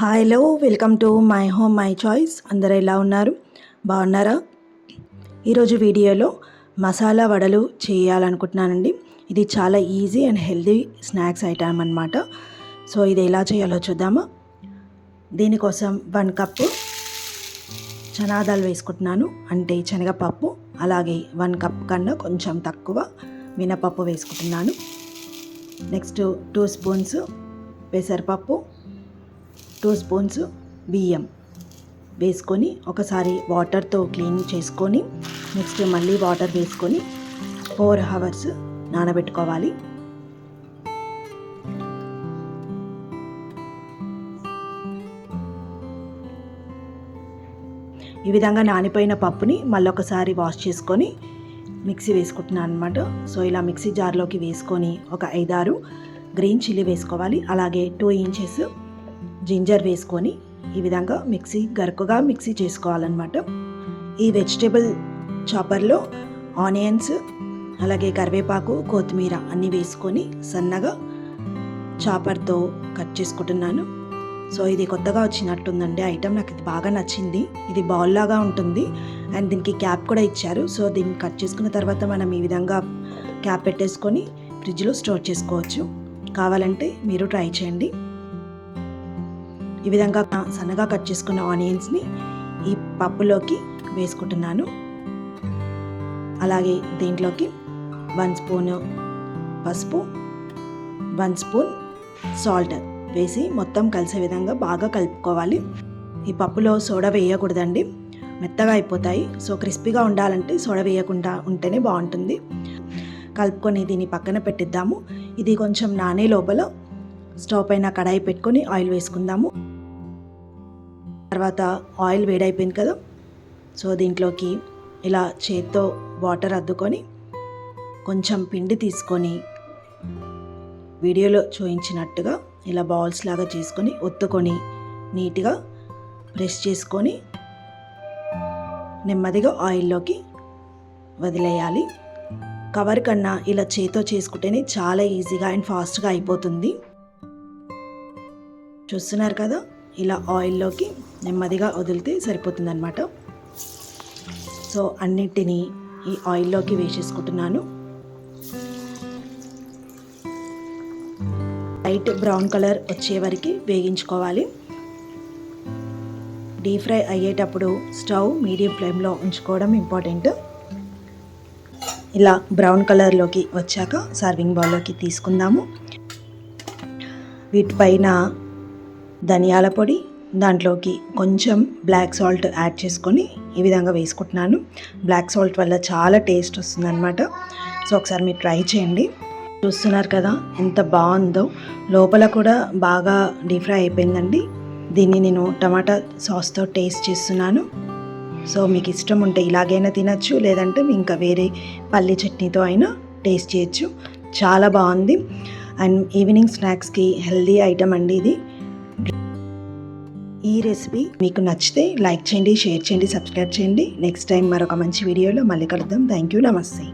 Hello, welcome to my home my choice. అందరూ ఎలా ఉన్నారు? బాగున్నారా? ఈరోజు వీడియోలో మసాలా వడలు చేయాలనుకుంటున్నానండి. ఇది చాలా easy and healthy snacks item అన్నమాట. సో ఇది ఎలా చేయాలో చూద్దామా. దీనికోసం 1 కప్పు చనాదాలు వేసుకుంటున్నాను, అంటే శనగపప్పు. అలాగే 1 కప్ కన్నా కొంచెం తక్కువ మినపప్పు వేసుకుంటున్నాను. నెక్స్ట్ 2 స్పూన్స్ పెసరపప్పు, 2 స్పూన్స్ బియ్యం వేసుకొని ఒకసారి వాటర్తో క్లీన్ చేసుకొని నెక్స్ట్ మళ్ళీ వాటర్ వేసుకొని 4 అవర్స్ నానబెట్టుకోవాలి. ఈ విధంగా నానిపోయిన పప్పుని మళ్ళీ ఒకసారి వాష్ చేసుకొని మిక్సీ వేసుకుంటున్నాను అనమాట. సో ఇలా మిక్సీ జార్లోకి వేసుకొని ఒక 5-6 గ్రీన్ చిల్లీ వేసుకోవాలి. అలాగే 2 ఇంచెస్ జింజర్ వేసుకొని ఈ విధంగా గరుకుగా మిక్సీ చేసుకోవాలన్నమాట. ఈ వెజిటేబుల్ చాపర్లో ఆనియన్స్, అలాగే కరివేపాకు, కొత్తిమీర అన్నీ వేసుకొని సన్నగా చాపర్తో కట్ చేసుకుంటున్నాను. సో ఇది కొత్తగా వచ్చినట్టుందండి ఐటమ్, నాకు ఇది బాగా నచ్చింది. ఇది బౌల్ లాగా ఉంటుంది అండ్ దీనికి క్యాప్ కూడా ఇచ్చారు. సో దీన్ని కట్ చేసుకున్న తర్వాత మనం ఈ విధంగా క్యాప్ పెట్టేసుకొని ఫ్రిడ్జ్లో స్టోర్ చేసుకోవచ్చు. కావాలంటే మీరు ట్రై చేయండి. ఈ విధంగా సన్నగా కట్ చేసుకున్న ఆనియన్స్ని ఈ పప్పులోకి వేసుకుంటున్నాను. అలాగే దీంట్లోకి 1 స్పూన్ పసుపు, 1 స్పూన్ సాల్ట్ వేసి మొత్తం కలిసే విధంగా బాగా కలుపుకోవాలి. ఈ పప్పులో సోడా వేయకూడదండి, మెత్తగా అయిపోతాయి. సో క్రిస్పీగా ఉండాలంటే సోడా వేయకుండా ఉంటేనే బాగుంటుంది. కలుపుకొని దీన్ని పక్కన పెట్టిద్దాము. ఇది కొంచెం నానే లోపల స్టవ్ పైన కడాయి పెట్టుకొని ఆయిల్ వేసుకుందాము. తర్వాత ఆయిల్ వేడైపోయింది కదా, సో దీంట్లోకి ఇలా చేత్తో వాటర్ అద్దుకొని కొంచెం పిండి తీసుకొని వీడియోలో చూపించినట్టుగా ఇలా బాల్స్ లాగా చేసుకొని ఒత్తుకొని నీట్గా ప్రెస్ చేసుకొని నెమ్మదిగా ఆయిల్లోకి వదిలేయాలి. కవర్ కన్నా ఇలా చేత్తో చేసుకుంటేనే చాలా ఈజీగా అండ్ ఫాస్ట్గా అయిపోతుంది. చూస్తున్నారు కదా, ఇలా ఆయిల్లోకి నెమ్మదిగా వదిలితే సరిపోతుంది అన్నమాట. సో అన్నిటినీ ఈ ఆయిల్లోకి వేసేసుకుంటున్నాను. లైట్ బ్రౌన్ కలర్ వచ్చే వరకు వేగించుకోవాలి. డీప్ ఫ్రై అయ్యేటప్పుడు స్టవ్ మీడియం ఫ్లేమ్లో ఉంచుకోవడం ఇంపార్టెంట్. ఇలా బ్రౌన్ కలర్లోకి వచ్చాక సర్వింగ్ బౌల్లోకి తీసుకుందాము. వీటిపైన ధనియాల పొడి, దాంట్లోకి కొంచెం బ్లాక్ సాల్ట్ యాడ్ చేసుకొని ఈ విధంగా వేసుకుంటున్నాను. బ్లాక్ సాల్ట్ వల్ల చాలా టేస్ట్ వస్తుంది అనమాట. సో ఒకసారి మీరు ట్రై చేయండి. చూస్తున్నారు కదా ఎంత బాగుందో, లోపల కూడా బాగా డీప్ ఫ్రై అయిపోయిందండి. దీన్ని నేను టమాటా సాస్తో టేస్ట్ చేస్తున్నాను. సో మీకు ఇష్టం ఉంటే ఇలాగైనా తినచ్చు, లేదంటే ఇంకా వేరే పల్లి చట్నీతో అయినా టేస్ట్ చేయొచ్చు. చాలా బాగుంది అండ్ ఈవినింగ్ స్నాక్స్కి హెల్దీ ఐటమ్ అండి ఇది. ఈ రెసిపీ మీకు నచ్చితే లైక్ చేయండి, షేర్ చేయండి, సబ్స్క్రైబ్ చేయండి. నెక్స్ట్ టైం మరొక మంచి వీడియోలో మళ్ళీ కలుద్దాం. థ్యాంక్ యూ, నమస్తే.